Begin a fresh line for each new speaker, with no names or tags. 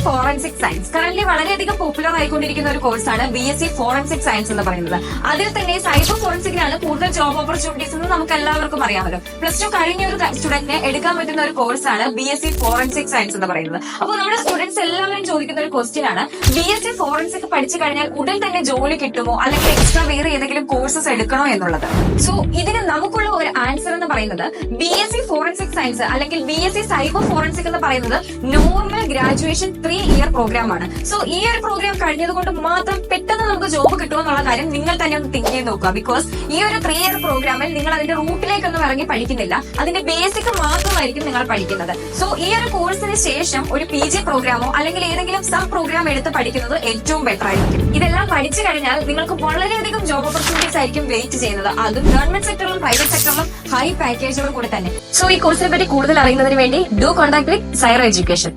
Forensic science current വളരെയധികം popular ആയിക്കൊണ്ടിരിക്കുന്ന ഒരു കോഴ്സാണ് BSc ഫോറൻസിക് സയൻസ് എന്ന് പറയുന്നത്. അതിൽ തന്നെ സൈബർ ഫോറൻസിക്കിനാണ് കൂടുതൽ ജോബ് ഓപ്പർച്യൂണിറ്റീസ് എന്ന് നമുക്ക് എല്ലാവർക്കും അറിയാമല്ലോ. +2 കഴിഞ്ഞ ഒരു സ്റ്റുഡന്റിനെ എടുക്കാൻ പറ്റുന്ന ഒരു കോഴ്സാണ് BSc ഫോറൻസിക് സയൻസ് എന്ന് പറയുന്നത്. അപ്പോൾ നമ്മുടെ സ്റ്റുഡൻസ് എല്ലാവരും ചോദിക്കുന്ന ഒരു ക്വസ്റ്റ്യൻ ആണ്, BSc ഫോറൻസിക് പഠിച്ചു കഴിഞ്ഞാൽ ഉടൻ തന്നെ ജോലി കിട്ടുമോ, അല്ലെങ്കിൽ എക്സ്ട്രാ വേറെ ഏതെങ്കിലും കോഴ്സസ് എടുക്കണോ എന്നുള്ളത്. സോ ഇതിന് നമുക്കുള്ള ഒരു ആൻസർ എന്ന് പറയുന്നത് BSc ഫോറൻസിക് സയൻസ് അല്ലെങ്കിൽ BSc സൈബർ ഫോറൻസിക് എന്ന് പറയുന്നത് നോർമൽ ഗ്രാജുവേഷൻ 3 ഇയർ പ്രോഗ്രാം ആണ്. സോ ഈ ഒരു പ്രോഗ്രാം കഴിഞ്ഞത് കൊണ്ട് മാത്രം പെട്ടെന്ന് നമുക്ക് ജോബ് കിട്ടുമെന്നുള്ള കാര്യം നിങ്ങൾ തന്നെ ഒന്ന് തിങ്ക് ചെയ്ത് നോക്കുക. ബിക്കോസ് ഈ ഒരു 3 ഇയർ പ്രോഗ്രാമിൽ നിങ്ങൾ അതിന്റെ റൂട്ടിലേക്കൊന്നും ഇറങ്ങി പഠിക്കുന്നില്ല, അതിന്റെ ബേസിക് മാത്രമായിരിക്കും നിങ്ങൾ പഠിക്കുന്നത്. സോ ഈ ഒരു കോഴ്സിന് ശേഷം ഒരു PG പ്രോഗ്രാമോ അല്ലെങ്കിൽ ഏതെങ്കിലും സബ് പ്രോഗ്രാം എടുത്ത് പഠിക്കുന്നത് ഏറ്റവും ബെറ്റർ ആയിരിക്കും. ഇതെല്ലാം പഠിച്ചു കഴിഞ്ഞാൽ നിങ്ങൾക്ക് വളരെയധികം ജോബ് ഓപ്പർച്യൂണിറ്റീസ് ആയിരിക്കും വെയിറ്റ് ചെയ്യുന്നത്, അതും ഗവൺമെന്റ് സെക്ടറിലും പ്രൈവറ്റ് സെക്ടറിലും ഹൈ പാക്കേജോട് കൂടി തന്നെ. സോ ഈ കോഴ്സിനെ പറ്റി കൂടുതൽ അറിയുന്നതിന് വേണ്ടി do contact with Saira education.